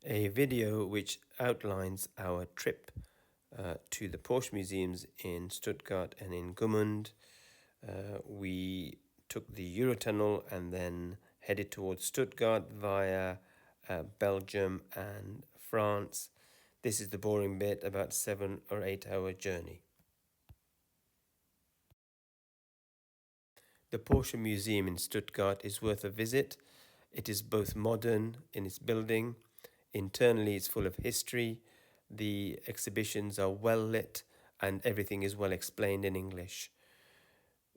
a video which outlines our trip to the Porsche museums in Stuttgart and in Gmund. We took the Eurotunnel and then headed towards Stuttgart via Belgium and France. This is the boring bit, about 7 or 8 hour journey. The Porsche Museum in Stuttgart is worth a visit. It is both modern in its building, internally it's full of history, the exhibitions are well lit, and everything is well explained in English.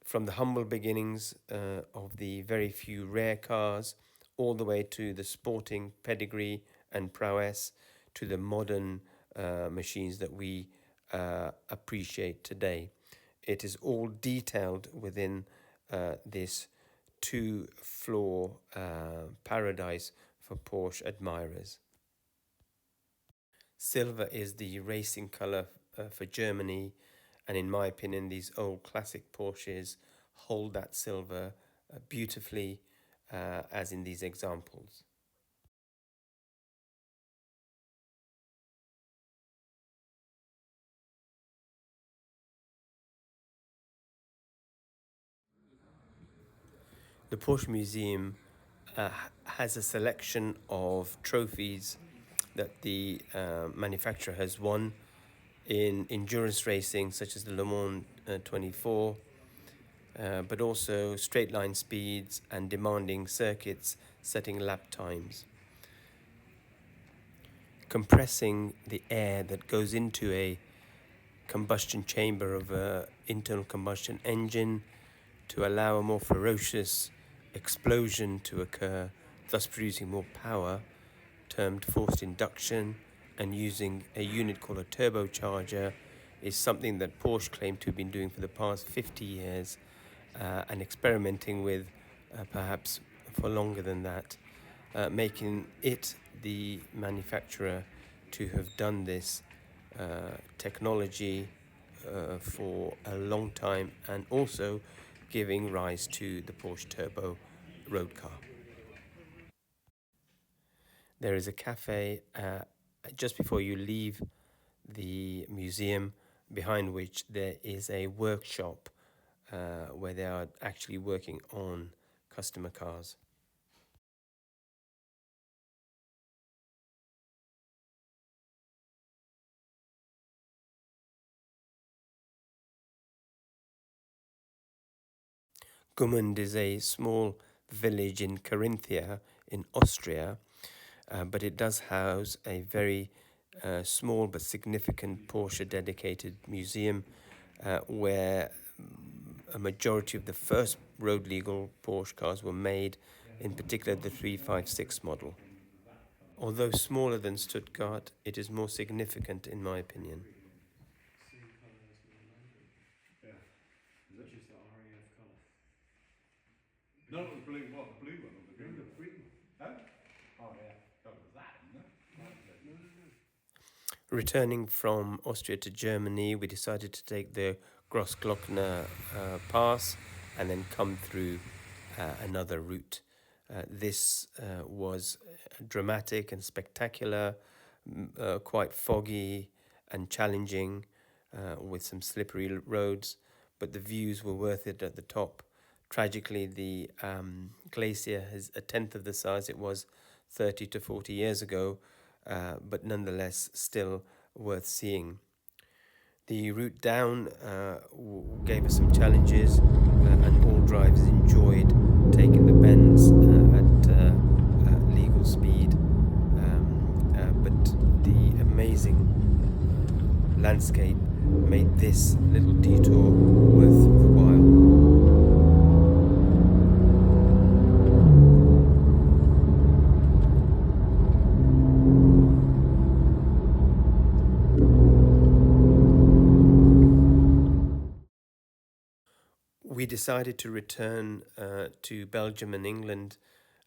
From the humble beginnings of the very few rare cars, all the way to the sporting pedigree and prowess, to the modern machines that we appreciate today. It is all detailed within this two-floor paradise for Porsche admirers. Silver is the racing colour for Germany, and in my opinion, these old classic Porsches hold that silver beautifully, as in these examples. The Porsche Museum has a selection of trophies that the manufacturer has won in endurance racing, such as the Le Mans 24, but also straight line speeds and demanding circuits setting lap times. Compressing the air that goes into a combustion chamber of an internal combustion engine to allow a more ferocious explosion to occur, thus producing more power, termed forced induction, and using a unit called a turbocharger, is something that Porsche claim to have been doing for the past 50 years and experimenting with perhaps for longer than that, making it the manufacturer to have done this technology for a long time, and also giving rise to the Porsche Turbo road car. There is a cafe just before you leave the museum, behind which there is a workshop where they are actually working on customer cars. Gmund is a small village in Carinthia in Austria, but it does house a very small but significant Porsche dedicated museum where a majority of the first road legal Porsche cars were made, in particular the 356 model. Although smaller than Stuttgart, it is more significant in my opinion. Which is the RAF colour. No, the blue one. The blue one or the green one? The green one. Oh yeah. That was that, isn't it? No. Returning from Austria to Germany, we decided to take the Grossglockner pass and then come through another route. This was dramatic and spectacular, quite foggy and challenging, with some slippery roads, but the views were worth it at the top. Tragically, the glacier is a tenth of the size it was 30 to 40 years ago, but nonetheless still worth seeing. The route down gave us some challenges, and all drivers enjoyed taking the bends at legal speed, but the amazing landscape made this little detour worth the while. We decided to return to Belgium and England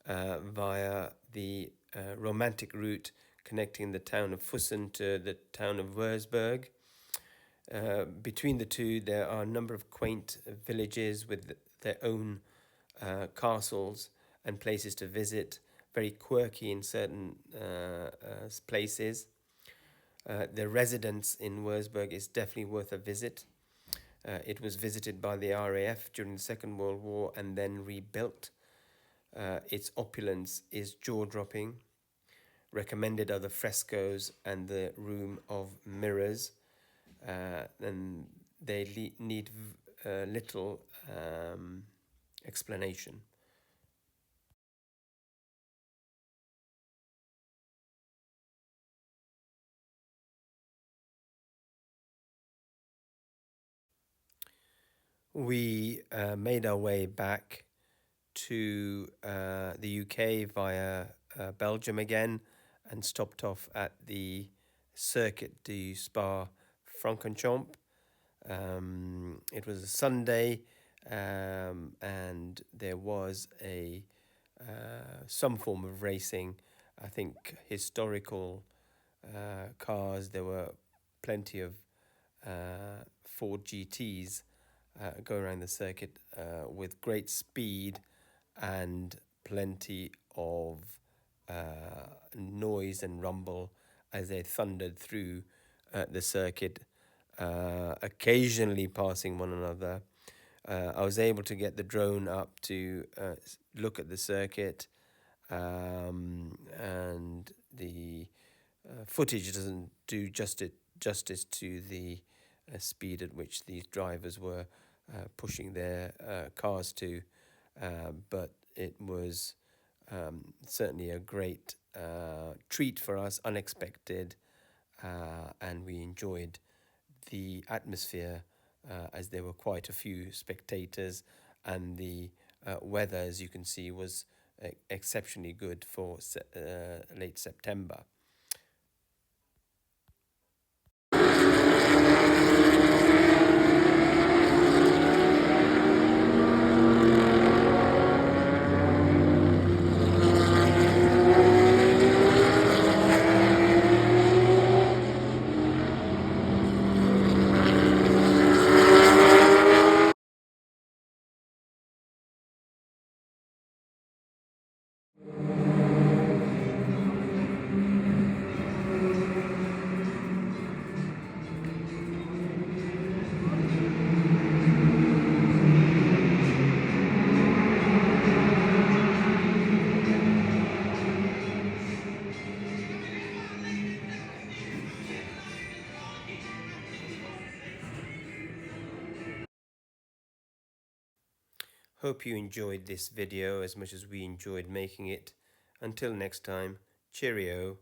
via the romantic route connecting the town of Fussen to the town of Wurzburg. Between the two, there are a number of quaint villages with their own castles and places to visit, very quirky in certain places. The residence in Wurzburg is definitely worth a visit. It was visited by the RAF during the Second World War and then rebuilt. Its opulence is jaw-dropping. Recommended are the frescoes and the room of mirrors. And they need little explanation. We made our way back to the UK via Belgium again and stopped off at the Circuit du Spa Francorchamps. It was a Sunday, and there was a some form of racing. I think historical cars. There were plenty of Ford GTs going around the circuit with great speed and plenty of noise and rumble as they thundered through the circuit, occasionally passing one another. I was able to get the drone up to look at the circuit, and the footage doesn't do justice to the speed at which these drivers were pushing their cars to, but it was certainly a great treat for us, unexpected, and we enjoyed the atmosphere as there were quite a few spectators, and the weather, as you can see, was exceptionally good for late September. Hope you enjoyed this video as much as we enjoyed making it. Until next time, cheerio.